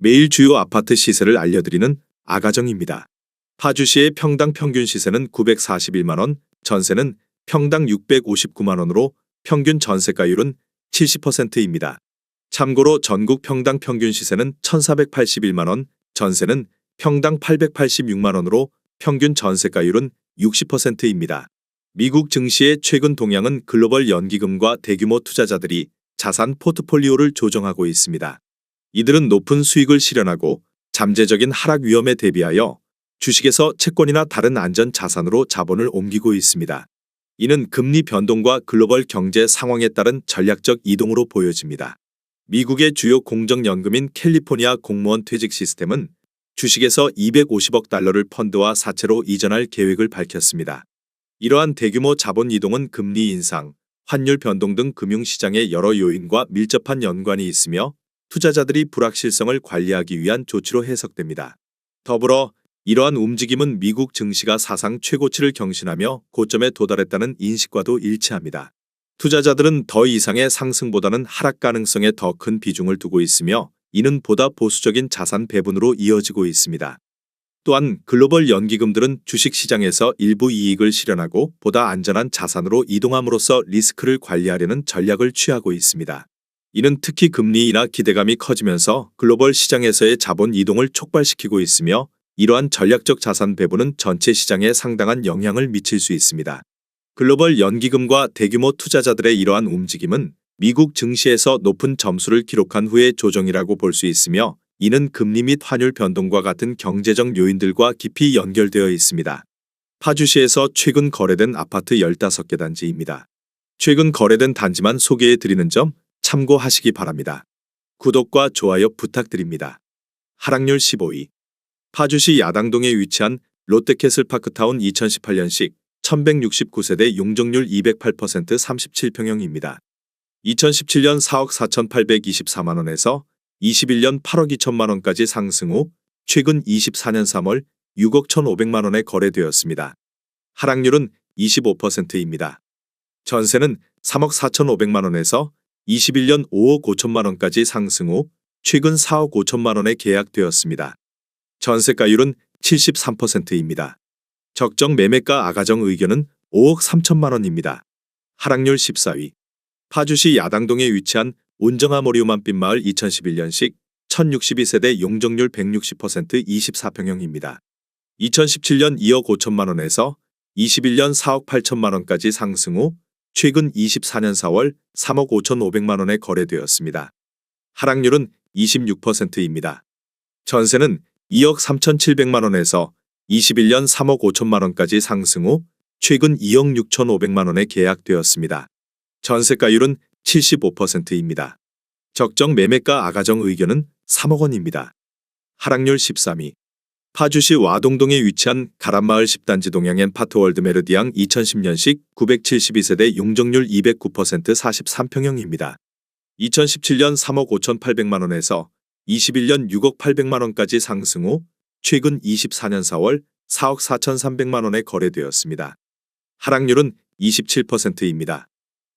매일 주요 아파트 시세를 알려드리는 아가정입니다. 파주시의 평당 평균 시세는 941만원, 전세는 평당 659만원으로 평균 전세가율은 70%입니다. 참고로 전국 평당 평균 시세는 1,481만원, 전세는 평당 886만원으로 평균 전세가율은 60%입니다. 미국 증시의 최근 동향은 글로벌 연기금과 대규모 투자자들이 자산 포트폴리오를 조정하고 있습니다. 이들은 높은 수익을 실현하고 잠재적인 하락 위험에 대비하여 주식에서 채권이나 다른 안전 자산으로 자본을 옮기고 있습니다. 이는 금리 변동과 글로벌 경제 상황에 따른 전략적 이동으로 보여집니다. 미국의 주요 공적연금인 캘리포니아 공무원 퇴직 시스템은 주식에서 250억 달러를 펀드와 사채로 이전할 계획을 밝혔습니다. 이러한 대규모 자본 이동은 금리 인상, 환율 변동 등 금융시장의 여러 요인과 밀접한 연관이 있으며 투자자들이 불확실성을 관리하기 위한 조치로 해석됩니다. 더불어 이러한 움직임은 미국 증시가 사상 최고치를 경신하며 고점에 도달했다는 인식과도 일치합니다. 투자자들은 더 이상의 상승보다는 하락 가능성에 더 큰 비중을 두고 있으며 이는 보다 보수적인 자산 배분으로 이어지고 있습니다. 또한 글로벌 연기금들은 주식시장에서 일부 이익을 실현하고 보다 안전한 자산으로 이동함으로써 리스크를 관리하려는 전략을 취하고 있습니다. 이는 특히 금리 인하 기대감이 커지면서 글로벌 시장에서의 자본 이동을 촉발시키고 있으며 이러한 전략적 자산 배분은 전체 시장에 상당한 영향을 미칠 수 있습니다. 글로벌 연기금과 대규모 투자자들의 이러한 움직임은 미국 증시에서 높은 점수를 기록한 후의 조정이라고 볼 수 있으며 이는 금리 및 환율 변동과 같은 경제적 요인들과 깊이 연결되어 있습니다. 파주시에서 최근 거래된 아파트 15개 단지입니다. 최근 거래된 단지만 소개해 드리는 점 참고하시기 바랍니다. 구독과 좋아요 부탁드립니다. 하락률 15위. 파주시 야당동에 위치한 롯데캐슬파크타운 2018년식 1169세대 용적률 208% 37평형입니다. 2017년 4억 4,824만원에서 21년 8억 2천만원까지 상승 후 최근 24년 3월 6억 1,500만원에 거래되었습니다. 하락률은 25%입니다. 전세는 3억 4,500만원에서 21년 5억 5천만원까지 상승 후 최근 4억 5천만원에 계약되었습니다. 전세가율은 73%입니다. 적정 매매가 아가정 의견은 5억 3천만원입니다. 하락률 14위. 파주시 야당동에 위치한 온정아모리우만빛마을 2011년식 1062세대 용적률 160% 24평형입니다. 2017년 2억 5천만원에서 21년 4억 8천만원까지 상승 후 최근 24년 4월 3억 5,500만원에 거래되었습니다. 하락률은 26%입니다. 전세는 2억 3,700만원에서 21년 3억 5천만원까지 상승 후 최근 2억 6,500만원에 계약되었습니다. 전세가율은 75%입니다. 적정 매매가 아가정 의견은 3억 원입니다. 하락률 13위. 파주시 와동동에 위치한 가람마을 10단지 동양엔 파트월드 메르디앙 2010년식 972세대 용적률 209% 43평형입니다. 2017년 3억 5,800만원에서 21년 6억 800만원까지 상승 후 최근 24년 4월 4억 4,300만원에 거래되었습니다. 하락률은 27%입니다.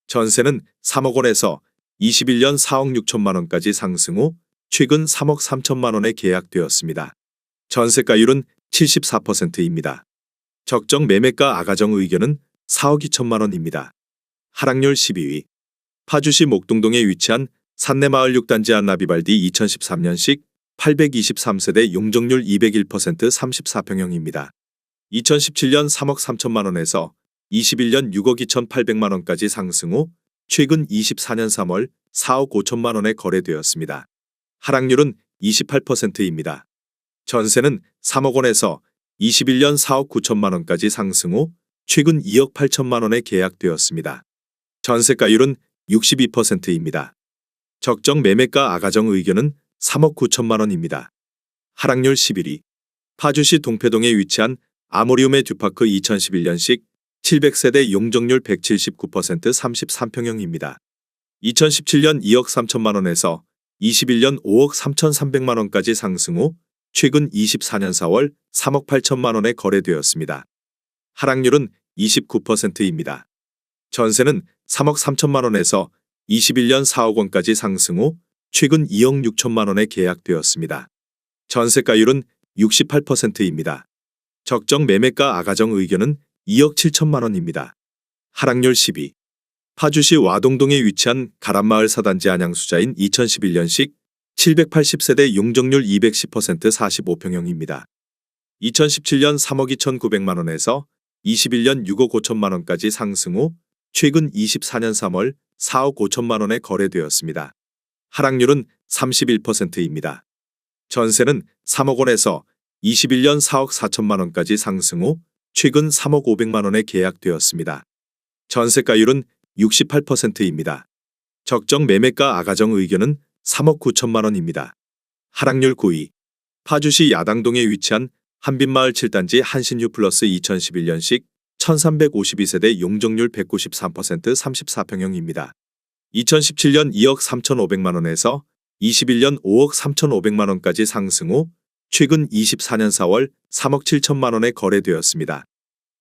전세는 3억 원에서 21년 4억 6천만원까지 상승 후 최근 3억 3천만원에 계약되었습니다. 전세가율은 74%입니다. 적정 매매가 아가정 의견은 4억 2천만원입니다. 하락률 12위. 파주시 목동동에 위치한 산내마을 6단지 안나비발디 2013년식 823세대 용적률 201% 34평형입니다. 2017년 3억 3천만원에서 21년 6억 2,800만원까지 상승 후 최근 24년 3월 4억 5천만원에 거래되었습니다. 하락률은 28%입니다. 전세는 3억 원에서 21년 4억 9천만원까지 상승 후 최근 2억 8천만원에 계약되었습니다. 전세가율은 62%입니다. 적정 매매가 아가정 의견은 3억 9천만원입니다. 하락률 11위. 파주시 동패동에 위치한 아모리움의 듀파크 2011년식 700세대 용적률 179% 33평형입니다. 2017년 2억 3천만원에서 21년 5억 3,300만원까지 상승 후 최근 24년 4월 3억 8천만원에 거래되었습니다. 하락률은 29%입니다. 전세는 3억 3천만원에서 21년 4억 원까지 상승 후 최근 2억 6천만원에 계약되었습니다. 전세가율은 68%입니다. 적정 매매가 아가정 의견은 2억 7천만 원입니다. 하락률 12. 파주시 와동동에 위치한 가람마을 사단지 안양수자인 2011년식 780세대 용적률 210% 45평형입니다. 2017년 3억 2,900만 원에서 21년 6억 5천만 원까지 상승 후 최근 24년 3월 4억 5천만 원에 거래되었습니다. 하락률은 31%입니다. 전세는 3억 원에서 21년 4억 4천만 원까지 상승 후 최근 3억 500만 원에 계약되었습니다. 전세가율은 68%입니다. 적정 매매가 아가정 의견은 3억 9천만 원입니다. 하락률 9위. 파주시 야당동에 위치한 한빛마을 7단지 한신유 플러스 2011년식 1352세대 용적률 193% 34평형입니다. 2017년 2억 3,500만 원에서 21년 5억 3,500만 원까지 상승 후 최근 24년 4월 3억 7천만 원에 거래되었습니다.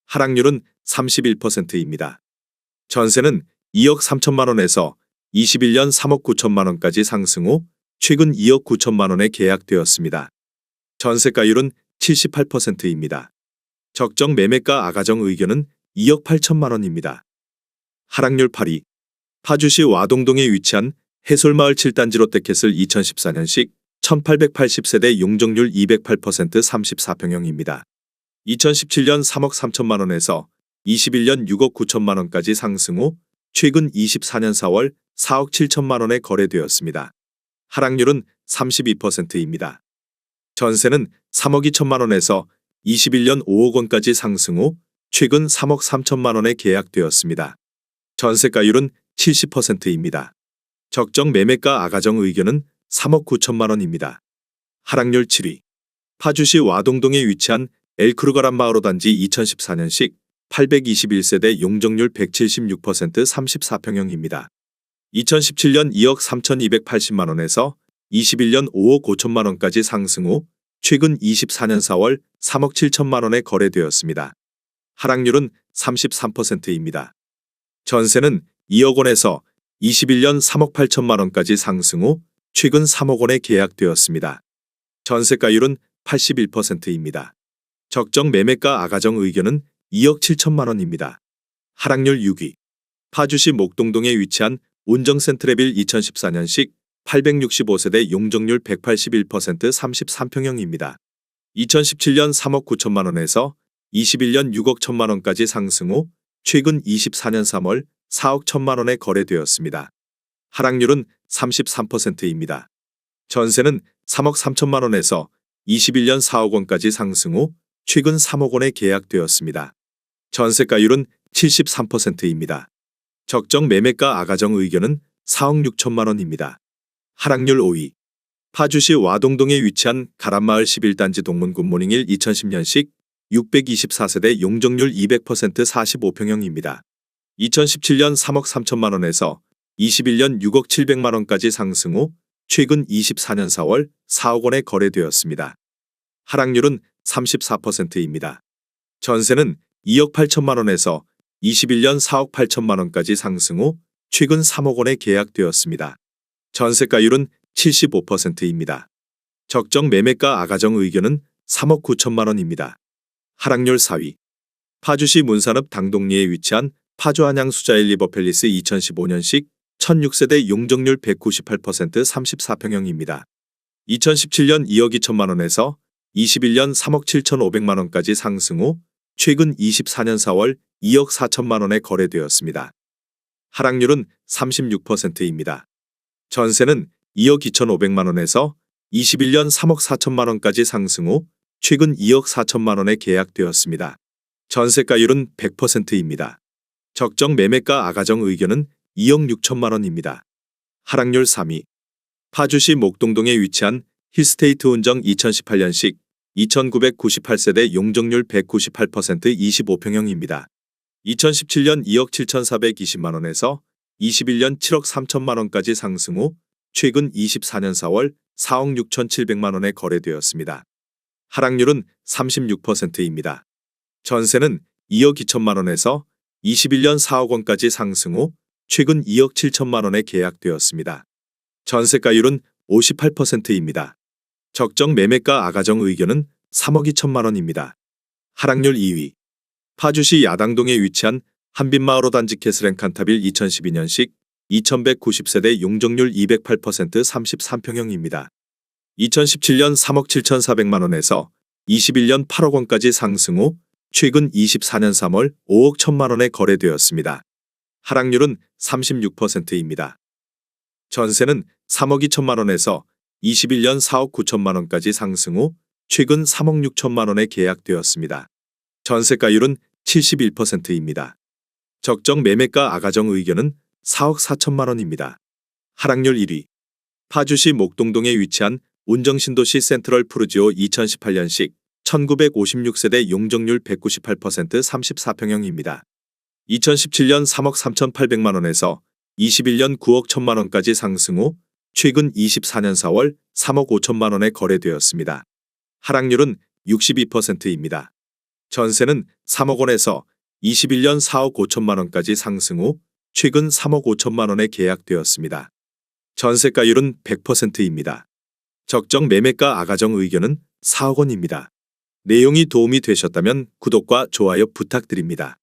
하락률은 31%입니다. 전세는 2억 3천만 원에서 21년 3억 9천만 원까지 상승 후 최근 2억 9천만 원에 계약되었습니다. 전세가율은 78%입니다. 적정 매매가 아가정 의견은 2억 8천만 원입니다. 하락률 8위. 파주시 와동동에 위치한 해솔마을 7단지 롯데캐슬 2014년식 1880세대 용적률 208% 34평형입니다. 2017년 3억 3천만 원에서 21년 6억 9천만 원까지 상승 후 최근 24년 4월 4억 7천만 원에 거래되었습니다. 하락률은 32%입니다. 전세는 3억 2천만 원에서 21년 5억 원까지 상승 후 최근 3억 3천만 원에 계약되었습니다. 전세가율은 70%입니다. 적정 매매가 아가정 의견은 3억 9천만 원입니다. 하락률 7위. 파주시 와동동에 위치한 엘크루가람 마을호 단지 2014년식 821세대 용적률 176% 34평형입니다. 2017년 2억 3,280만 원에서 21년 5억 5천만 원까지 상승 후 최근 24년 4월 3억 7천만 원에 거래되었습니다. 하락률은 33%입니다. 전세는 2억 원에서 21년 3억 8천만 원까지 상승 후 최근 3억 원에 계약되었습니다. 전세가율은 81%입니다. 적정 매매가 아가정 의견은 2억 7천만 원입니다. 하락률 6위. 파주시 목동동에 위치한 운정센트레빌 2014년식 865세대 용적률 181% 33평형입니다. 2017년 3억 9천만 원에서 21년 6억 1천만 원까지 상승 후 최근 24년 3월 4억 1천만 원에 거래되었습니다. 하락률은 33%입니다. 전세는 3억 3천만 원에서 21년 4억 원까지 상승 후 최근 3억 원에 계약되었습니다. 전세가율은 73%입니다. 적정 매매가 아가정 의견은 4억 6천만 원입니다. 하락률 5위. 파주시 와동동에 위치한 가람마을 11단지 동문 굿모닝 1 2010년식 624세대 용적률 200% 45평형입니다. 2017년 3억 3천만 원에서 21년 6억 700만 원까지 상승 후 최근 24년 4월 4억 원에 거래되었습니다. 하락률은 34%입니다. 전세는 2억 8천만 원에서 21년 4억 8천만 원까지 상승 후 최근 3억 원에 계약되었습니다. 전세가율은 75%입니다. 적정 매매가 아가정 의견은 3억 9천만 원입니다. 하락률 4위. 파주시 문산읍 당동리에 위치한 파주 안양 수자일 리버팰리스 2015년식 1006세대 용적률 198% 34평형입니다. 2017년 2억 2천만 원에서 21년 3억 7,500만 원까지 상승 후 최근 24년 4월 2억 4천만 원에 거래되었습니다. 하락률은 36%입니다. 전세는 2억 2,500만 원에서 21년 3억 4천만 원까지 상승 후 최근 2억 4천만 원에 계약되었습니다. 전세가율은 100%입니다. 적정 매매가 아가정 의견은 2억 6천만 원입니다. 하락률 3위. 파주시 목동동에 위치한 힐스테이트 운정 2018년식 2998세대 용적률 198% 25평형입니다. 2017년 2억 7,420만 원에서 21년 7억 3천만 원까지 상승 후 최근 24년 4월 4억 6,700만 원에 거래되었습니다. 하락률은 36%입니다. 전세는 2억 2천만 원에서 21년 4억 원까지 상승 후 최근 2억 7천만 원에 계약되었습니다. 전세가율은 58%입니다. 적정 매매가 아가정 의견은 3억 2천만 원입니다. 하락률 2위. 파주시 야당동에 위치한 한빛마을호 단지 캐슬앤 칸타빌 2012년식 2190세대 용적률 208% 33평형입니다. 2017년 3억 7,400만 원에서 21년 8억 원까지 상승 후 최근 24년 3월 5억 1천만 원에 거래되었습니다. 하락률은 36%입니다. 전세는 3억 2천만 원에서 21년 4억 9천만 원까지 상승 후 최근 3억 6천만 원에 계약되었습니다. 전세가율은 71%입니다. 적정 매매가 아가정 의견은 4억 4천만 원입니다. 하락률 1위. 파주시 목동동에 위치한 운정신도시 센트럴 푸르지오 2018년식 1956세대 용적률 198% 34평형입니다. 2017년 3억 3,800만 원에서 21년 9억 1천만 원까지 상승 후 최근 24년 4월 3억 5천만 원에 거래되었습니다. 하락률은 62%입니다. 전세는 3억 원에서 21년 4억 5천만 원까지 상승 후 최근 3억 5천만 원에 계약되었습니다. 전세가율은 100%입니다. 적정 매매가 아가정 의견은 4억 원입니다. 내용이 도움이 되셨다면 구독과 좋아요 부탁드립니다.